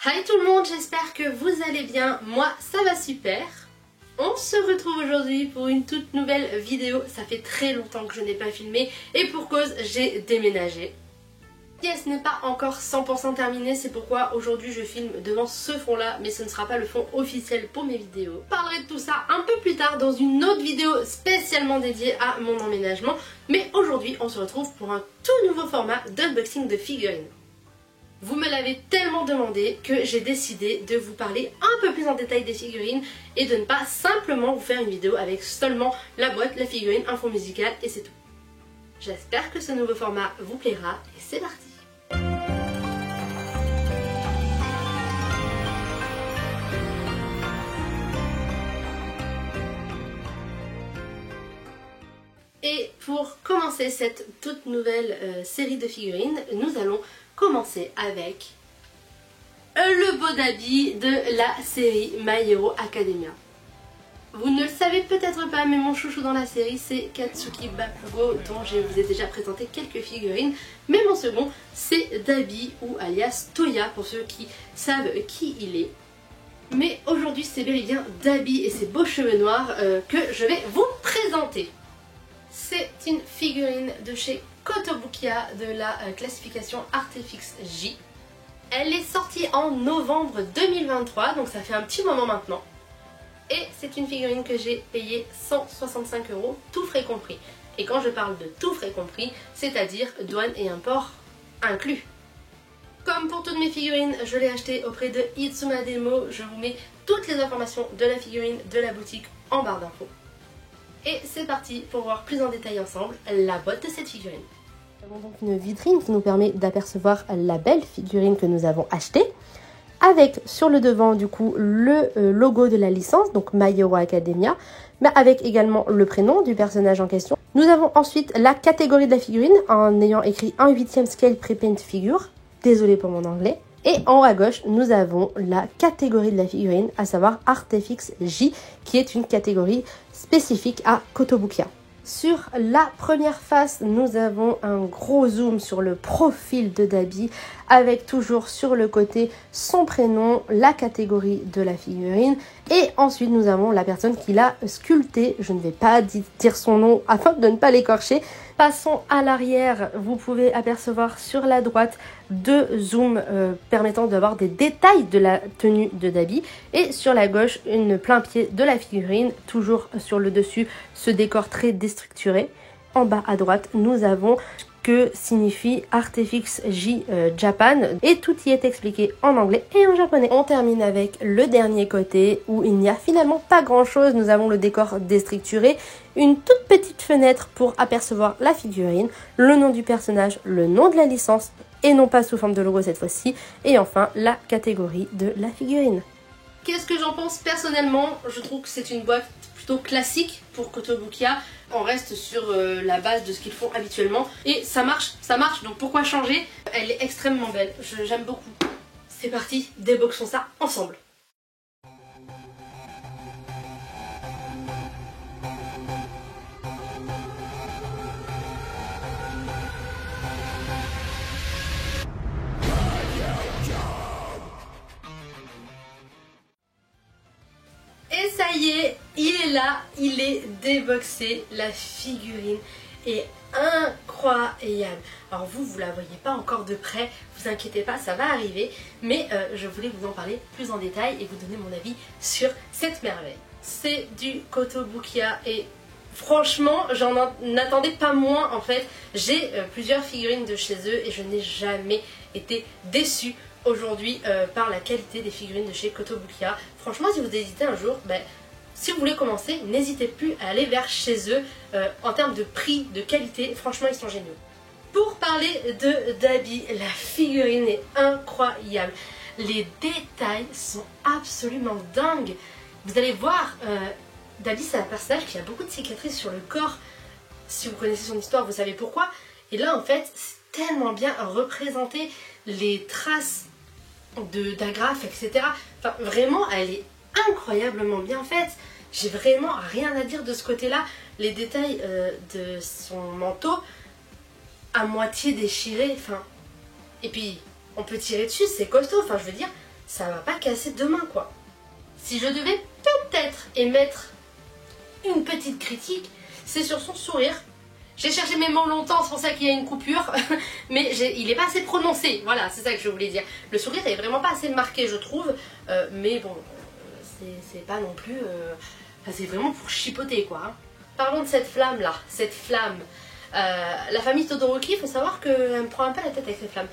Hi tout le monde, j'espère que vous allez bien, moi ça va super. On se retrouve aujourd'hui pour une toute nouvelle vidéo, ça fait très longtemps que je n'ai pas filmé et pour cause j'ai déménagé. Ce n'est pas encore 100% terminé, c'est pourquoi aujourd'hui je filme devant ce fond là, mais ce ne sera pas le fond officiel pour mes vidéos. Je parlerai de tout ça un peu plus tard dans une autre vidéo spécialement dédiée à mon emménagement, mais aujourd'hui on se retrouve pour un tout nouveau format d'unboxing de figurines. Vous me l'avez tellement demandé que j'ai décidé de vous parler un peu plus en détail des figurines et de ne pas simplement vous faire une vidéo avec seulement la boîte, la figurine, un fond musical et c'est tout. J'espère que ce nouveau format vous plaira et c'est parti. Et pour commencer cette toute nouvelle série de figurines, nous allons commencer avec le beau d'habit de la série My Hero Academia. Vous ne le savez peut-être pas, mais mon chouchou dans la série c'est Katsuki Bakugo, dont je vous ai déjà présenté quelques figurines. Mais mon second c'est Dabi, ou alias Toya pour ceux qui savent qui il est. Mais aujourd'hui c'est bel et bien Dabi et ses beaux cheveux noirs que je vais vous présenter. C'est une figurine de chez Kotobukiya de la classification Artefix J. Elle est sortie en novembre 2023, donc ça fait un petit moment maintenant. Et c'est une figurine que j'ai payée 165 €, tout frais compris. Et quand je parle de tout frais compris, c'est-à-dire douane et import inclus. Comme pour toutes mes figurines, je l'ai achetée auprès de Itsuma Demo. Je vous mets toutes les informations de la figurine, de la boutique en barre d'infos. Et c'est parti pour voir plus en détail ensemble la boîte de cette figurine. Nous avons donc une vitrine qui nous permet d'apercevoir la belle figurine que nous avons achetée, avec sur le devant du coup le logo de la licence, donc My Hero Academia, mais avec également le prénom du personnage en question. Nous avons ensuite la catégorie de la figurine en ayant écrit 1/8 scale pre-paint figure, désolé pour mon anglais. Et en haut à gauche, nous avons la catégorie de la figurine, à savoir Artefix J, qui est une catégorie spécifique à Kotobukiya. Sur la première face, nous avons un gros zoom sur le profil de Dabi, avec toujours sur le côté son prénom, la catégorie de la figurine, et ensuite nous avons la personne qui l'a sculpté. Je ne vais pas dire son nom afin de ne pas l'écorcher. Passons à l'arrière, vous pouvez apercevoir sur la droite deux zooms permettant d'avoir des détails de la tenue de Dabi, et sur la gauche une plein pied de la figurine, toujours sur le dessus ce décor très déstructuré. En bas à droite nous avons que signifie Artefix J Japan, et tout y est expliqué en anglais et en japonais. On termine avec le dernier côté où il n'y a finalement pas grand chose. Nous avons le décor déstructuré, une toute petite fenêtre pour apercevoir la figurine, le nom du personnage, le nom de la licence et non pas sous forme de logo cette fois-ci, et enfin la catégorie de la figurine. Qu'est-ce que j'en pense personnellement? Je trouve que c'est une boîte plutôt classique pour Kotobukiya. On reste sur la base de ce qu'ils font habituellement et ça marche, donc pourquoi changer? Elle est extrêmement belle, j'aime beaucoup. C'est parti, déboxons ça ensemble. Et ça y est, il est là, il est déboxé, la figurine est incroyable. Alors vous la voyez pas encore de près, vous inquiétez pas, ça va arriver, mais je voulais vous en parler plus en détail et vous donner mon avis sur cette merveille. C'est du Kotobukiya et franchement, j'en attendais pas moins en fait. J'ai plusieurs figurines de chez eux et je n'ai jamais été déçue aujourd'hui par la qualité des figurines de chez Kotobukiya. Franchement, si vous hésitez un jour, si vous voulez commencer, n'hésitez plus à aller vers chez eux. En termes de prix, de qualité, franchement, ils sont géniaux. Pour parler de Dabi, la figurine est incroyable. Les détails sont absolument dingues. Vous allez voir, Dabi, c'est un personnage qui a beaucoup de cicatrices sur le corps. Si vous connaissez son histoire, vous savez pourquoi. Et là, en fait, c'est tellement bien représenté, les traces d'agrafes, etc. Enfin, vraiment, elle est incroyablement bien faite. J'ai vraiment rien à dire de ce côté-là. Les détails de son manteau, à moitié déchiré, enfin... Et puis, on peut tirer dessus, c'est costaud, enfin, je veux dire, ça va pas casser demain quoi. Si je devais peut-être émettre une petite critique, c'est sur son sourire. J'ai cherché mes mots longtemps, c'est pour ça qu'il y a une coupure, mais il n'est pas assez prononcé, voilà, c'est ça que je voulais dire. Le sourire est vraiment pas assez marqué, je trouve, mais bon, c'est pas non plus... c'est vraiment pour chipoter, quoi. Hein. Parlons de cette flamme-là, cette flamme. La famille Todoroki, il faut savoir qu'elle me prend un peu la tête avec cette flamme.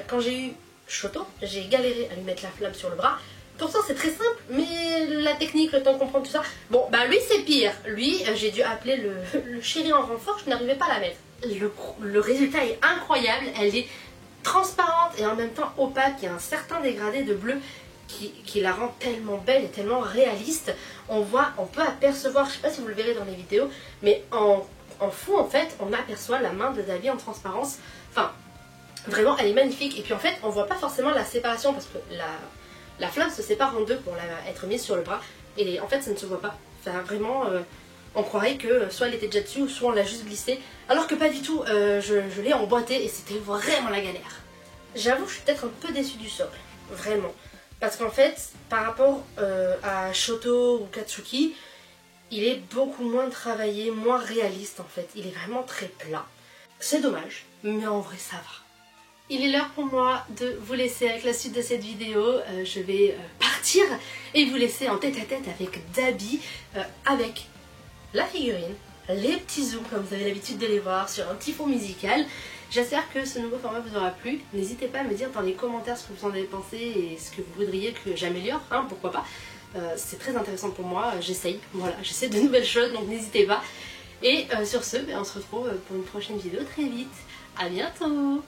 Quand j'ai eu Shoto, j'ai galéré à lui mettre la flamme sur le bras. Pourtant c'est très simple, mais la technique, le temps de comprendre tout ça... Bon, bah lui c'est pire. Lui, j'ai dû appeler le chéri en renfort, je n'arrivais pas à la mettre. Le résultat est incroyable, elle est transparente et en même temps opaque. Il y a un certain dégradé de bleu qui la rend tellement belle et tellement réaliste. On peut apercevoir, je sais pas si vous le verrez dans les vidéos, mais en fond en fait, on aperçoit la main de Dabi en transparence. Enfin, vraiment, elle est magnifique. Et puis en fait, on voit pas forcément la séparation parce que la flamme se sépare en deux pour être mise sur le bras. Et en fait, ça ne se voit pas. Enfin, vraiment, on croirait que soit elle était déjà dessus ou soit on l'a juste glissée. Alors que pas du tout, je l'ai emboîtée et c'était vraiment la galère. J'avoue, je suis peut-être un peu déçue du socle. Vraiment. Parce qu'en fait, par rapport à Shoto ou Katsuki, il est beaucoup moins travaillé, moins réaliste en fait. Il est vraiment très plat. C'est dommage, mais en vrai ça va. Il est l'heure pour moi de vous laisser avec la suite de cette vidéo. Je vais partir et vous laisser en tête à tête avec Dabi, avec la figurine, les petits zooms comme vous avez l'habitude de les voir sur un petit fond musical. J'espère que ce nouveau format vous aura plu. N'hésitez pas à me dire dans les commentaires ce que vous en avez pensé et ce que vous voudriez que j'améliore, hein, pourquoi pas. C'est très intéressant pour moi, j'essaye, voilà, j'essaie de nouvelles choses, donc n'hésitez pas. Et sur ce, on se retrouve pour une prochaine vidéo très vite. À bientôt!